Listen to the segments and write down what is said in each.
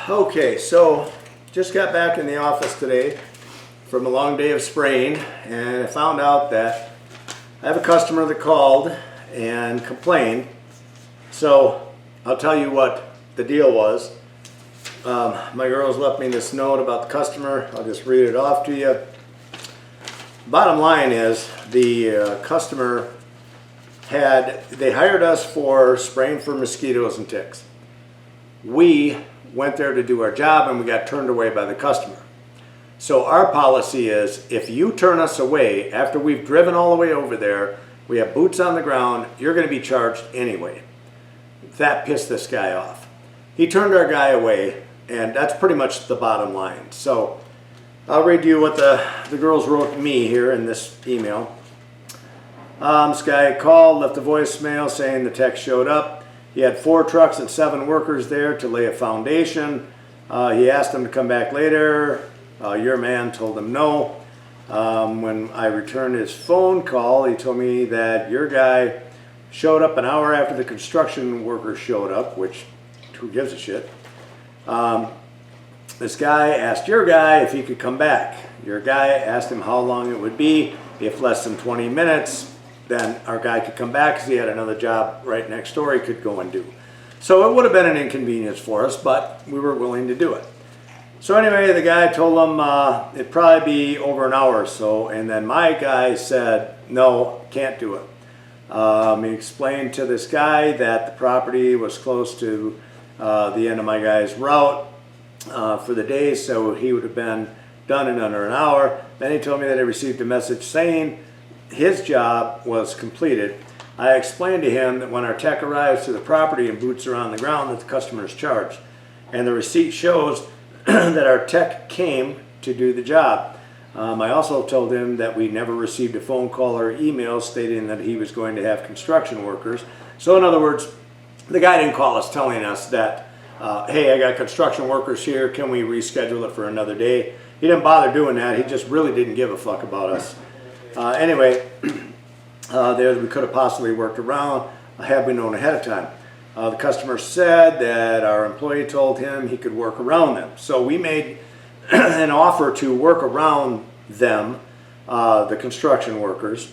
Okay, so just got back in the office today from a long day of spraying, and I found out that I have a customer that called and complained. So I'll tell you what the deal was. My girls left me this note about the customer. I'll just read it off to you. Bottom line is the customer they hired us for spraying for mosquitoes and ticks. We went there to do our job and we got turned away by the customer. So our policy is, if you turn us away after we've driven all the way over there, we have boots on the ground, you're going to be charged anyway. That pissed this guy off. He turned our guy away, and that's pretty much the bottom line. So I'll read you what the girls wrote me here in this email. This guy called, left a voicemail saying the tech showed up. He had 4 trucks and 7 workers there to lay a foundation. He asked them to come back later. Your man told him no. When I returned his phone call, he told me that your guy showed up an hour after the construction workers showed up, which who gives a shit. This guy asked your guy if he could come back. Your guy asked him how long it would be. If less than 20 minutes, then our guy could come back because he had another job right next door he could go and do. So it would have been an inconvenience for us, but we were willing to do it. So anyway, the guy told him it'd probably be over an hour or so, and then my guy said, no, can't do it. He explained to this guy that the property was close to the end of my guy's route for the day, so he would have been done in under an hour. Then he told me that he received a message saying his job was completed. I explained to him that when our tech arrives to the property and boots are on the ground, that the customer is charged. And the receipt shows that our tech came to do the job. I also told him that we never received a phone call or email stating that he was going to have construction workers. So in other words, the guy didn't call us telling us that, hey, I got construction workers here, can we reschedule it for another day? He didn't bother doing that. He just really didn't give a fuck about us. Anyway, there we could have possibly worked around had we known ahead of time. The customer said that our employee told him he could work around them. So we made an offer to work around them, the construction workers,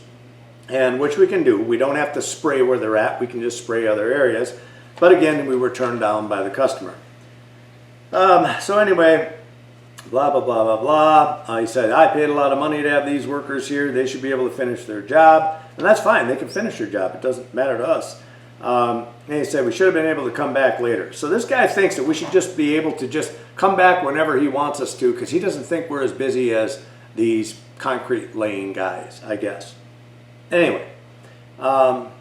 and which we can do. We don't have to spray where they're at. We can just spray other areas. But again, we were turned down by the customer. So anyway, blah, blah, blah, blah, blah. He said, I paid a lot of money to have these workers here. They should be able to finish their job. And that's fine. They can finish their job. It doesn't matter to us. And he said, we should have been able to come back later. So this guy thinks that we should just be able to just come back whenever he wants us to, because he doesn't think we're as busy as these concrete laying guys, I guess. Anyway,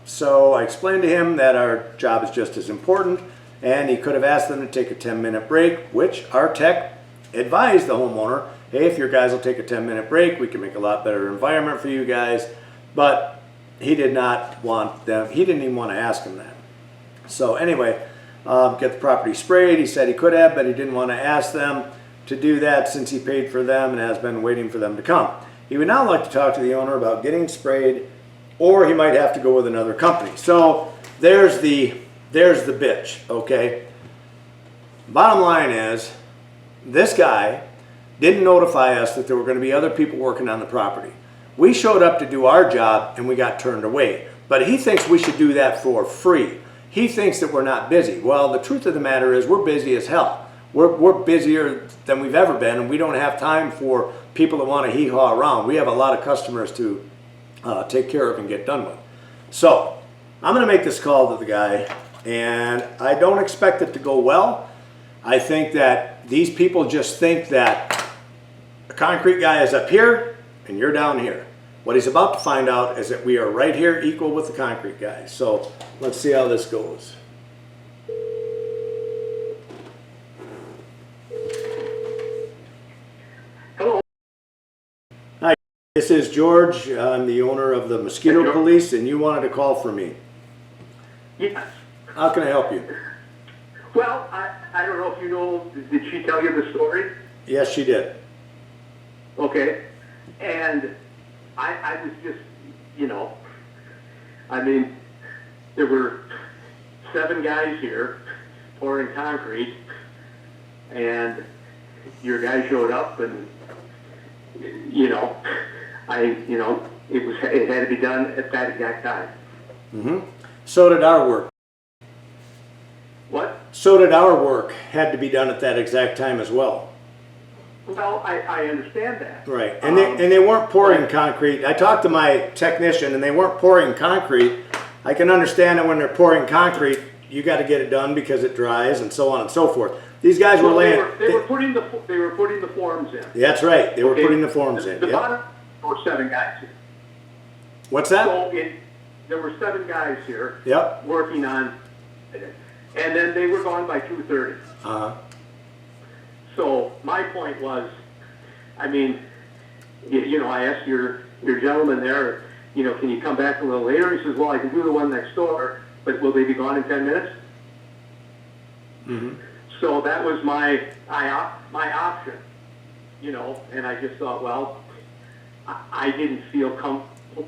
so I explained to him that our job is just as important, and he could have asked them to take a 10-minute break, which our tech advised the homeowner, hey, if your guys will take a 10-minute break, we can make a lot better environment for you guys. But he did not want them, he didn't even want to ask them that. So anyway, get the property sprayed. He said he could have, but he didn't want to ask them to do that since he paid for them and has been waiting for them to come. He would now like to talk to the owner about getting sprayed, or he might have to go with another company. So there's the bitch, okay? Bottom line is, this guy didn't notify us that there were going to be other people working on the property. We showed up to do our job and we got turned away. But he thinks we should do that for free. He thinks that we're not busy. Well, the truth of the matter is we're busy as hell. We're busier than we've ever been, and we don't have time for people that want to hee-haw around. We have a lot of customers to take care of and get done with. So I'm going to make this call to the guy, and I don't expect it to go well. I think that these people just think that the concrete guy is up here and you're down here. What he's about to find out is that we are right here equal with the concrete guy. So let's see how this goes. Hello. Hi, this is George. I'm the owner of the Mosquito Police, and you wanted to call for me. Yes. How can I help you? Well, I don't know if you know, did she tell you the story? Yes, she did. Okay. And I was just, you know, I mean, there were 7 guys here pouring concrete, and your guy showed up, and you know, it had to be done at that exact time. Mm-hmm. So did our work. What? So did our work. Had to be done at that exact time as well. Well, I understand that. Right, and they weren't pouring concrete. I talked to my technician, and they weren't pouring concrete. I can understand that when they're pouring concrete, you got to get it done because it dries and so on and so forth. These guys were laying. They were putting the forms in. That's right. They were putting the forms in. The bottom, there were 7 guys here. What's that? So there were 7 guys here. Yep. Working on it, and then they were gone by 2:30. So my point was, I mean, I asked your gentleman there, can you come back a little later? He says, well, I can do the one next door, but will they be gone in 10 minutes? Mm-hmm. So that was my option, and I just thought, well, I didn't feel comfortable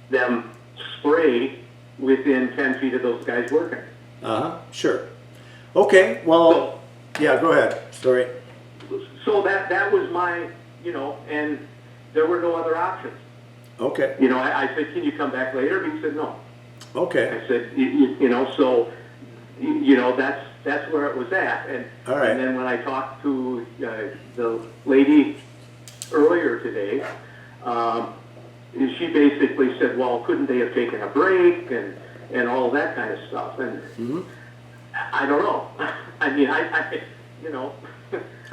them spray within 10 feet of those guys working. Sure. Okay, well, yeah, go ahead. Sorry. So that was my, and there were no other options. Okay. I said, can you come back later? And he said, no. Okay. I said, so, that's where it was at. And, all right. And then when I talked to the lady earlier today, she basically said, well, couldn't they have taken a break and all that kind of stuff? And I don't know. I mean,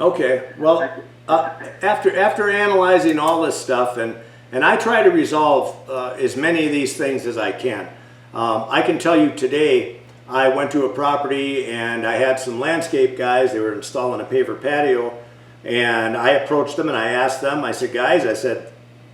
Okay. Well, after analyzing all this stuff, and I try to resolve as many of these things as I can. I can tell you today, I went to a property and I had some landscape guys. They were installing a paver patio, and I approached them and I asked them. I said, guys,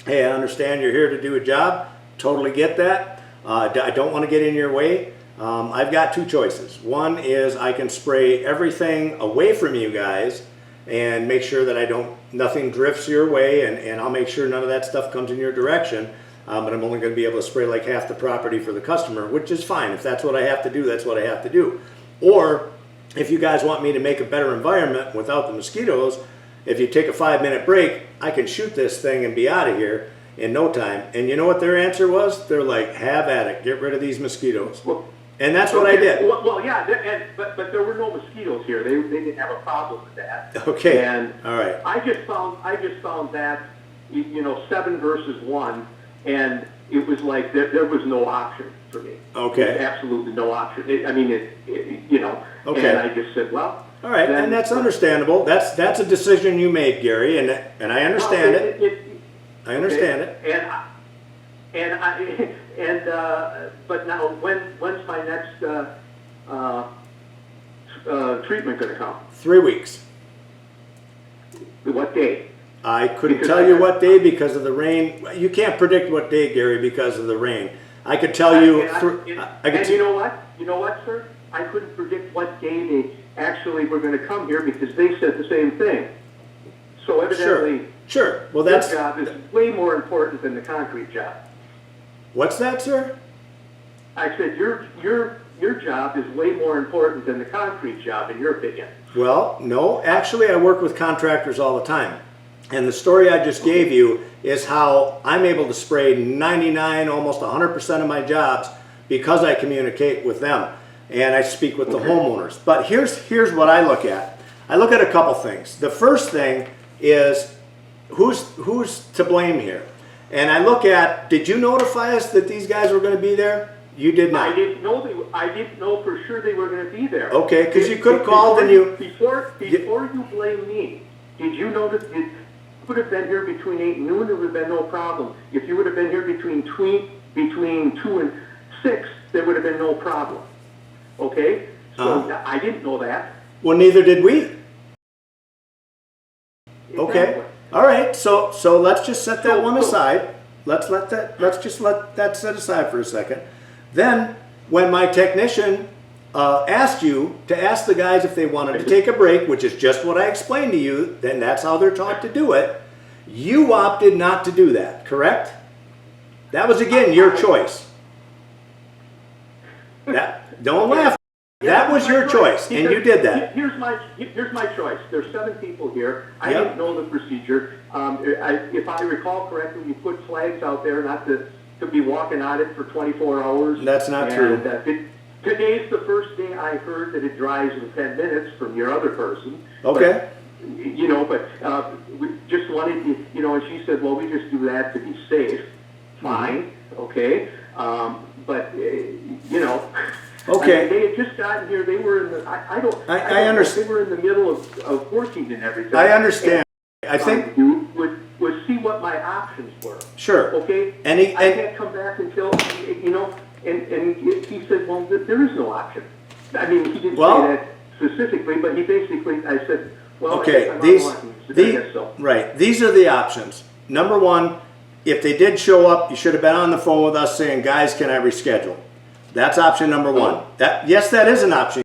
hey, I understand you're here to do a job. Totally get that. I don't want to get in your way. I've got 2 choices. One is I can spray everything away from you guys and make sure that nothing drifts your way, and I'll make sure none of that stuff comes in your direction. But I'm only going to be able to spray like half the property for the customer, which is fine. If that's what I have to do, that's what I have to do. Or if you guys want me to make a better environment without the mosquitoes, if you take a 5-minute break, I can shoot this thing and be out of here in no time. And you know what their answer was? They're like, have at it. Get rid of these mosquitoes. And that's what I did. Well, yeah, but there were no mosquitoes here. They didn't have a problem with that. Okay. And all right. I just found that 7 versus 1, and it was like there was no option for me. Okay. There was absolutely no option. Okay. Okay. And I just said, well. All right, and that's understandable. That's a decision you made, Gary, and I understand it. I understand it. But now, when's my next treatment going to come? 3 weeks. What day? I couldn't tell you what day because of the rain. You can't predict what day, Gary, because of the rain. I could tell you. You know what? You know what, sir? I couldn't predict what day they actually were going to come here because they said the same thing. So evidently, sure. Well, this job is way more important than the concrete job. What's that, sir? I said your job is way more important than the concrete job, in your opinion. Well, no. Actually, I work with contractors all the time. And the story I just gave you is how I'm able to spray 99, almost 100% of my jobs because I communicate with them and I speak with the homeowners. But here's what I look at. I look at a couple things. The first thing is who's to blame here? And I look at, did you notify us that these guys were going to be there? You did not. I didn't know for sure they were going to be there. Okay, because you could have called and you... Before you blame me, did you know that you would have been here between 8 and noon, there would have been no problem. If you would have been here between 2 and 6, there would have been no problem. Okay? So I didn't know that. Well, neither did we. Exactly. Okay. All right. So let's just set that one aside. Let's just let that set aside for a second. Then, when my technician asked you to ask the guys if they wanted to take a break, which is just what I explained to you, then that's how they're taught to do it. You opted not to do that, correct? That was, again, your choice. Don't laugh. That was your choice, and you did that. Here's my choice. There's 7 people here. I Yep. didn't know the procedure. If I recall correctly, you put flags out there not to be walking on it for 24 hours. That's not true. Today's the first day I heard that it dries in 10 minutes from your other person. Okay. But we just wanted to, and she said, well, we just do that to be safe. Fine, okay. Okay. They had just gotten here. They were in the. I don't understand. They were in the middle of working and everything. I understand. I think you would see what my options were. Sure. Okay. I can't come back until And he said, well, there is no option. I mean, he didn't say that specifically, but he basically. I said, well, okay. I guess so. Right. These are the options. Number one, if they did show up, you should have been on the phone with us saying, guys, can I reschedule? That's option number one. That is an option.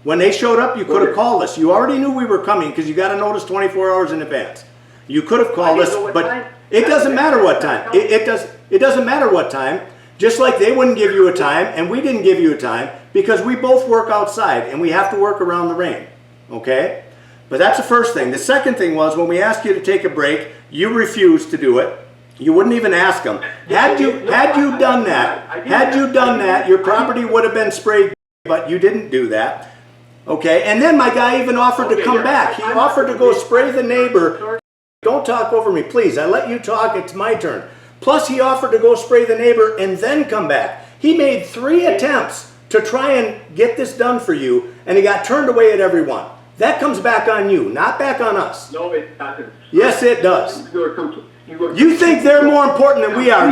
When they showed up, you could have called us. You already knew we were coming because you got a notice 24 hours in advance. You could have called us, but it doesn't matter what time. It doesn't matter what time. Just like they wouldn't give you a time, and we didn't give you a time because we both work outside and we have to work around the rain. Okay? But that's the first thing. The second thing was when we asked you to take a break, you refused to do it. You wouldn't even ask them. Had you done that, your property would have been sprayed, but you didn't do that. Okay, and then my guy even offered to come back. He offered to go spray the neighbor. Don't talk over me, please. I let you talk, it's my turn. Plus, he offered to go spray the neighbor and then come back. He made 3 attempts to try and get this done for you, and he got turned away at every one. That comes back on you, not back on us. No, it doesn't. Yes, it does. You think they're more important than we are.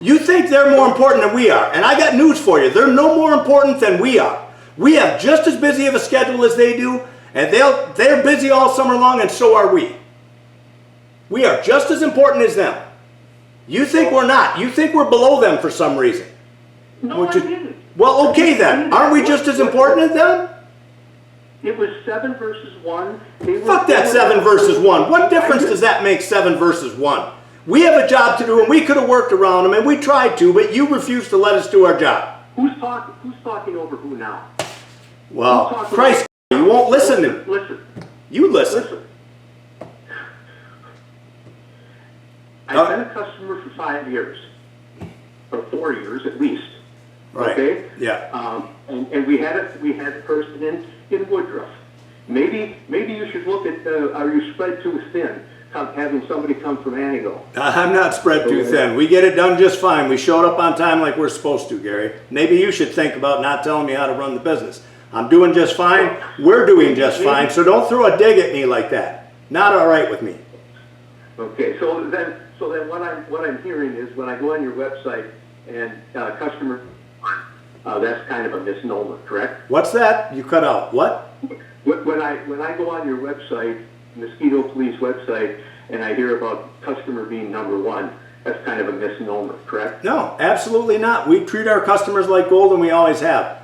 You think they're more important than we are. And I got news for you. They're no more important than we are. We have just as busy of a schedule as they do, and they're busy all summer long, and so are we. We are just as important as them. You think we're not. You think we're below them for some reason. No, I didn't. Well, okay then. Aren't we just as important as them? It was 7 versus 1. Fuck that 7 versus 1. What difference does that make, 7 versus 1? We have a job to do, and we could have worked around them, and we tried to, but you refused to let us do our job. Who's talking over who now? Well, Christ, you won't listen to me. Listen. You listen. I've been a customer for 5 years, or 4 years at least. Right. Okay. Yeah. And we had a person in Woodruff. Maybe you should look at are you spread too thin? Having somebody come from Anigo. I'm not spread too thin. We get it done just fine. We showed up on time like we're supposed to, Gary. Maybe you should think about not telling me how to run the business. I'm doing just fine. We're doing just fine. So don't throw a dig at me like that. Not all right with me. Okay. So then what I'm hearing is when I go on your website and customer, that's kind of a misnomer, correct? What's that? You cut out. What? When I go on your website, Mosquito Police website, and I hear about customer being number 1, that's kind of a misnomer, correct? No, absolutely not. We treat our customers like gold, and we always have.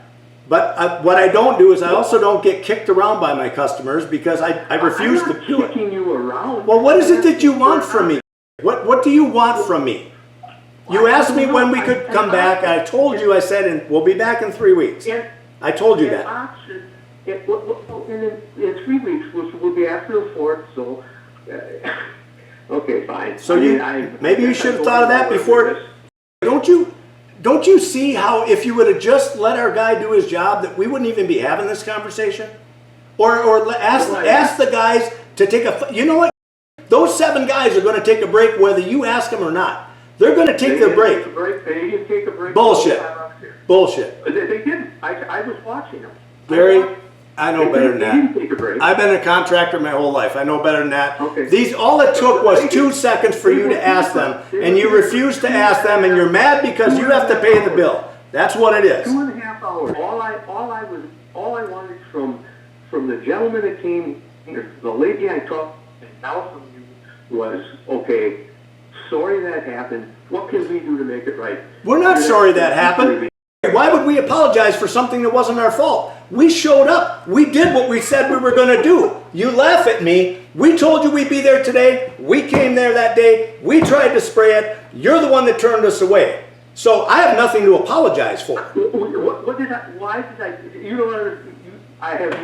But what I don't do is I also don't get kicked around by my customers because I refuse to do it. I'm not kicking you around. Well, what is it that you want from me? What do you want from me? You asked me when we could come back. I told you, I said, we'll be back in 3 weeks. I told you that. In 3 weeks, we'll be after the 4th, so, okay, fine. So maybe you should have thought of that before. Don't you see how if you would have just let our guy do his job that we wouldn't even be having this conversation? Or ask the guys to take you know what? Those 7 guys are going to take a break whether you ask them or not. They're going to take their break. They didn't take a break. Bullshit. Bullshit. They didn't. I was watching them. Gary, I know better than that. They didn't take a break. I've been a contractor my whole life. I know better than that. Okay. All it took was 2 seconds for you to ask them, and you refused to ask them, and you're mad because you have to pay the bill. That's what it is. 2.5 hours. All I wanted from the gentleman that came, the lady I talked, and now from you was, okay, sorry that happened. What can we do to make it right? We're not sorry that happened. Why would we apologize for something that wasn't our fault? We showed up. We did what we said we were going to do. You laugh at me. We told you we'd be there today. We came there that day. We tried to spray it. You're the one that turned us away. So I have nothing to apologize for. What did I, why did I, you don't understand, I have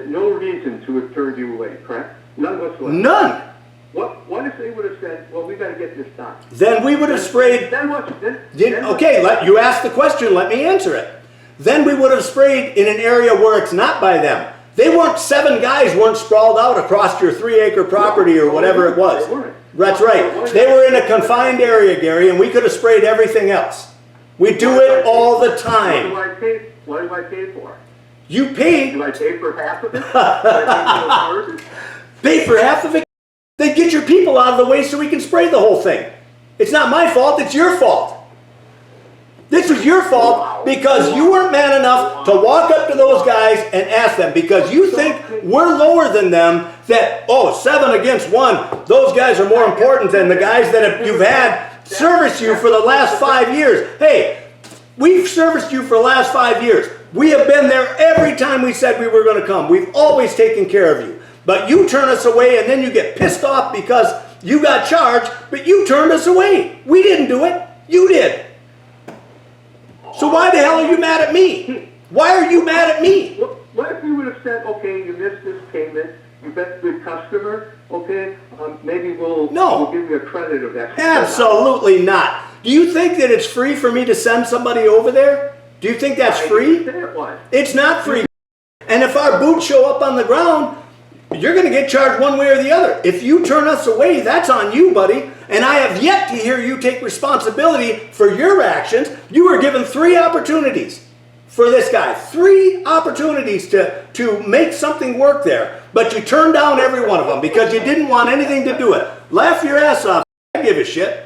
no reason to have turned you away, correct? None whatsoever. None. What if they would have said, well, we got to get this done? Then we would have sprayed. Then what? You asked the question, let me answer it. Then we would have sprayed in an area where it's not by them. They weren't, 7 guys weren't sprawled out across your 3-acre property or whatever it was. They weren't. That's right. They were in a confined area, Gary, and we could have sprayed everything else. We do it all the time. What do I pay for? You paid. Do I pay for half of it? Do I pay for Pay for half of it? Then get your people out of the way so we can spray the whole thing. It's not my fault, it's your fault. This was your fault because you weren't man enough to walk up to those guys and ask them, because you think we're lower than them, that, oh, 7 against 1, those guys are more important than the guys that you've had service you for the last 5 years. Hey, we've serviced you for the last 5 years. We have been there every time we said we were going to come. We've always taken care of you. But you turn us away and then you get pissed off because you got charged, but you turned us away. We didn't do it. You did. So why the hell are you mad at me? Why are you mad at me? What if you would have said, okay, you missed this payment, you've been a good customer, okay, maybe we'll give you a credit of that. Absolutely not. Do you think that it's free for me to send somebody over there? Do you think that's free? It's not free. And if our boots show up on the ground, you're going to get charged one way or the other. If you turn us away, that's on you, buddy. And I have yet to hear you take responsibility for your actions. You were given 3 opportunities for this guy. 3 opportunities to make something work there. But you turned down every one of them because you didn't want anything to do it. Laugh your ass off. I give a shit.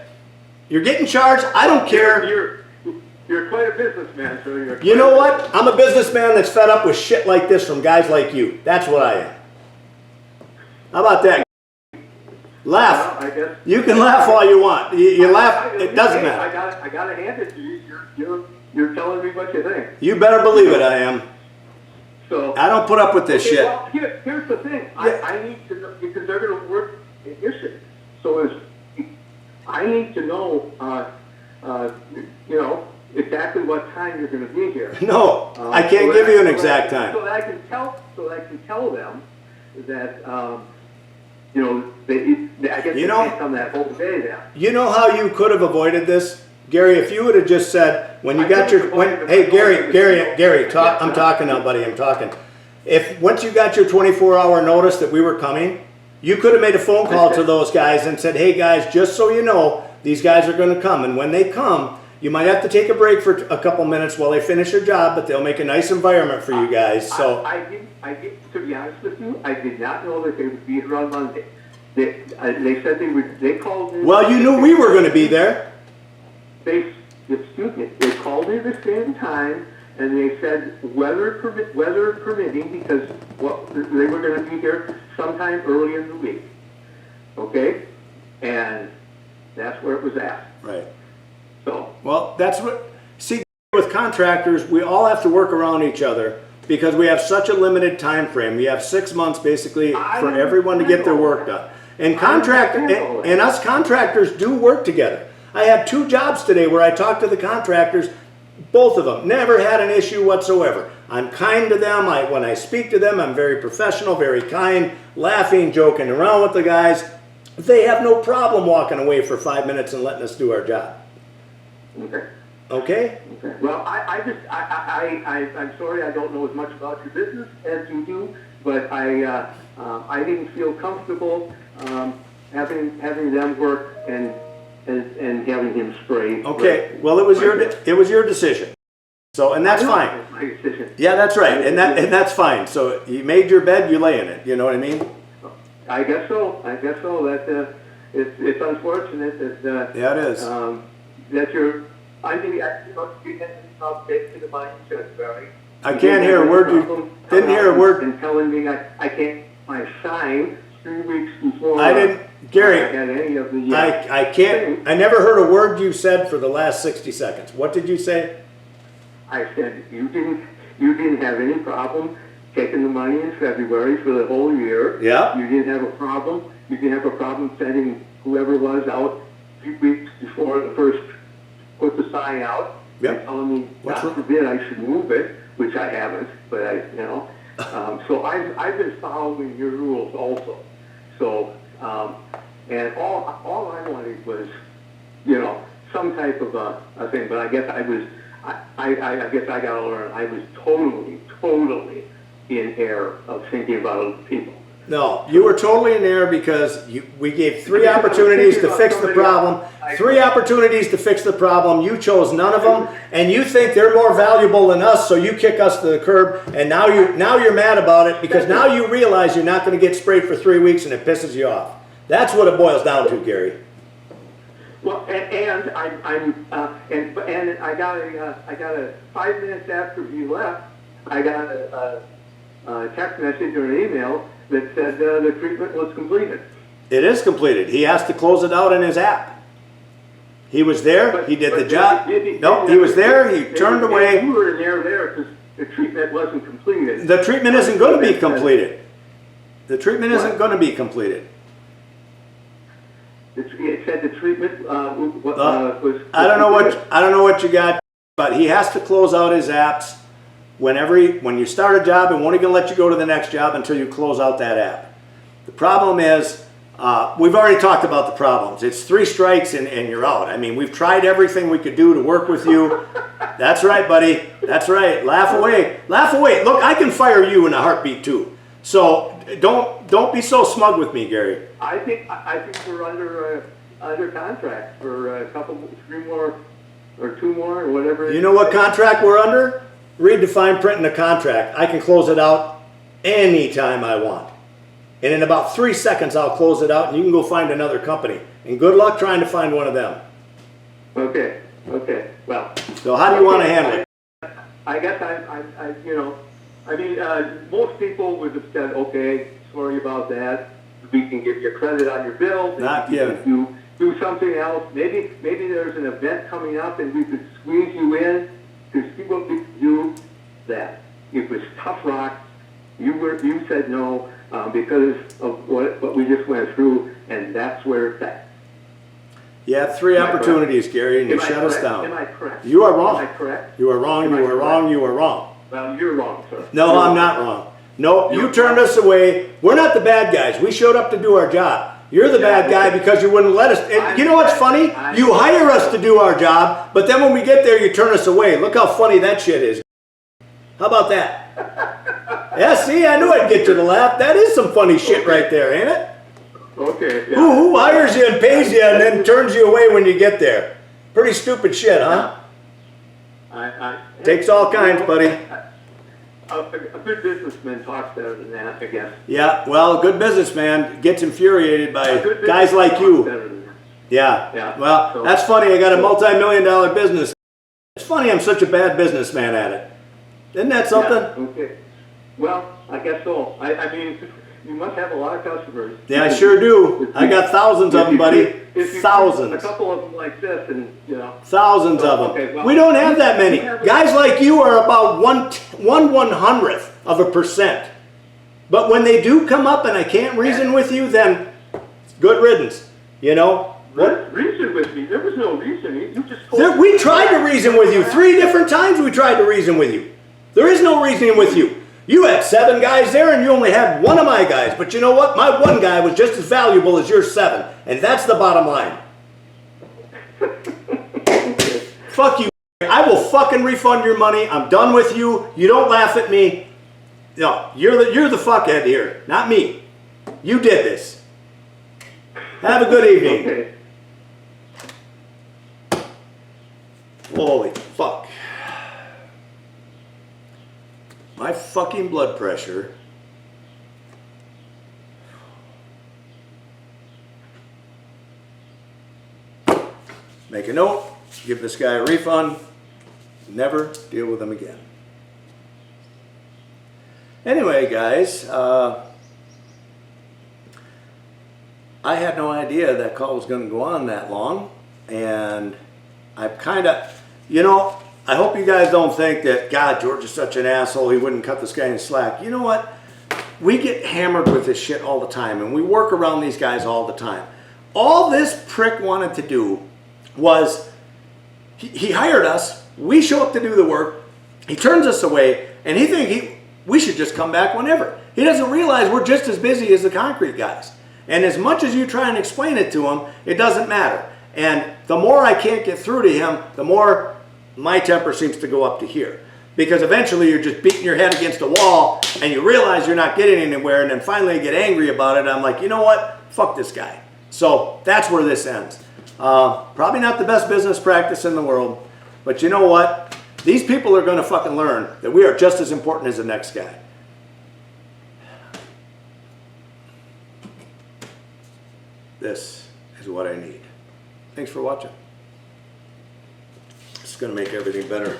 You're getting charged. I don't care. You're quite a businessman, so you're... You know what? I'm a businessman that's fed up with shit like this from guys like you. That's what I am. How about that? Laugh. Well, I guess, you can laugh all you want. You laugh, it doesn't matter. I got to hand it to you. You're telling me what you think. You better believe it, I am. So I don't put up with this shit. Well, here's the thing. I need to know, because they're going to work in your city. So I need to know, exactly what time you're going to be here. No, I can't give you an exact time. So that I can tell them that, I guess they can't come that whole day then. You know how you could have avoided this? Gary, if you would have just said, when you got your, hey, Gary, I'm talking now, buddy, I'm talking. Once you got your 24-hour notice that we were coming, you could have made a phone call to those guys and said, hey guys, just so you know, these guys are going to come. And when they come, you might have to take a break for a couple minutes while they finish their job, but they'll make a nice environment for you guys. So I did, to be honest with you, I did not know that they would be here on Monday. They said they called me. Well, you knew we were going to be there. They called me at the same time, and they said weather permitting, because they were going to be here sometime early in the week. Okay? And that's where it was at. Right. So. Well, that's what, see, with contractors, we all have to work around each other because we have such a limited time frame. We have 6 months basically for everyone to get their work done. And and us contractors do work together. I had 2 jobs today where I talked to the contractors, both of them, never had an issue whatsoever. I'm kind to them. When I speak to them, I'm very professional, very kind, laughing, joking around with the guys. They have no problem walking away for 5 minutes and letting us do our job. Okay. Okay? Well, I'm sorry I don't know as much about your business as you do, but I didn't feel comfortable having them work and having him spray. Okay. Well, it was your decision. So, and that's fine. My decision. Yeah, that's right, and that's fine. So you made your bed, you lay in it. You know what I mean? I guess so. That it's unfortunate that. Yeah, it is. That you're. I think to the mindset, Barry. I can't hear a word you didn't hear a word. And telling me I can't my sign 3 weeks before. I didn't, Gary. I had any of the. I can't. I never heard a word you said for the last 60 seconds. What did you say? I said you didn't have any problem taking the money in February for the whole year. Yeah. You didn't have a problem. You didn't have a problem sending whoever was out a few weeks before the first put the sign out, Yep. telling me, What's God wrong? forbid I should move it, which I haven't, but so I've been following your rules also. So, and all I wanted was, some type of a thing, but I guess I guess I gotta learn, I was totally in error of thinking about other people. No, you were totally in error because we gave 3 opportunities to fix the problem. 3 opportunities to fix the problem. You chose none of them, and you think they're more valuable than us, so you kick us to the curb. And now you're mad about it because now you realize you're not going to get sprayed for 3 weeks, and it pisses you off. That's what it boils down to, Gary. Well, and I got a 5 minutes after you left, I got a text message or an email that said the treatment was completed. It is completed. He has to close it out in his app. He was there. He did the job. No, he was there. He turned away. You were in there because the treatment wasn't completed. The treatment isn't going to be completed. The treatment isn't going to be completed. It said the treatment was. I don't know what you got, but he has to close out his apps when you start a job. It won't even let you go to the next job until you close out that app. The problem is, we've already talked about the problems. It's 3 strikes and you're out. I mean, we've tried everything we could do to work with you. That's right, buddy. That's right. Laugh away. Laugh away. Look, I can fire you in a heartbeat too. So don't be so smug with me, Gary. I think we're under contract for a couple, 3 more, or 2 more, or whatever. You know what contract we're under? Read the fine print in the contract. I can close it out anytime I want. And in about 3 seconds, I'll close it out and you can go find another company. And good luck trying to find one of them. Okay. Well. So how do you want to handle it? I guess most people would have said, okay, sorry about that. We can give you credit on your bill. Not given. Do something else. Maybe there's an event coming up and we could squeeze you in to see what we could do. That it was tough rock. You said no because of what we just went through, and that's where it's at. You had 3 opportunities, Gary, and you shut us down. Am I correct? You are wrong. Am I correct? You are wrong. You are wrong. You are wrong. Well, you're wrong, sir. No, I'm not wrong. No, you turned us away. We're not the bad guys. We showed up to do our job. You're the bad guy because you wouldn't let us. And you know what's funny? You hire us to do our job, but then when we get there, you turn us away. Look how funny that shit is. How about that? Yeah, see, I knew I'd get you to laugh. That is some funny shit right there, ain't it? Okay. Yeah. Who hires you and pays you and then turns you away when you get there? Pretty stupid shit, huh? Takes all kinds, buddy. A good businessman talks better than that, I guess. Yeah, well, a good businessman gets infuriated by guys like you. Yeah. Well, So, that's funny. I got a multi-million-dollar business. It's funny I'm such a bad businessman at it. Isn't that something? Yeah, okay. Well, I guess so. I mean, you must have a lot of customers. Yeah, I sure do. I got thousands of them, buddy. Thousands. A couple of them like this, and Thousands of them. Okay, well, we don't have that many. Guys like you are about 1/100th of a percent. But when they do come up and I can't reason with you, then good riddance. Reason with me? There was no reason. You just told We tried to reason with you. 3 different times we tried to reason with you. There is no reasoning with you. You had 7 guys there and you only had 1 of my guys. But you know what? My 1 guy was just as valuable as your 7. And that's the bottom line. Fuck you. I will fucking refund your money. I'm done with you. You don't laugh at me. No, you're the fuckhead here, not me. You did this. Have a good evening. Okay. Holy fuck. My fucking blood pressure. Make a note, give this guy a refund, never deal with him again. Anyway, guys, I had no idea that call was going to go on that long, and I've kind of, I hope you guys don't think that, God, George is such an asshole, he wouldn't cut this guy any slack. You know what? We get hammered with this shit all the time, and we work around these guys all the time. All this prick wanted to do was he hired us. We show up to do the work. He turns us away, and he thinks we should just come back whenever. He doesn't realize we're just as busy as the concrete guys. And as much as you try and explain it to him, it doesn't matter. And the more I can't get through to him, the more my temper seems to go up to here. Because eventually you're just beating your head against a wall and you realize you're not getting anywhere, and then finally you get angry about it. I'm like, you know what? Fuck this guy. So that's where this ends. Probably not the best business practice in the world, but you know what? These people are going to fucking learn that we are just as important as the next guy. This is what I need. Thanks for watching. It's going to make everything better.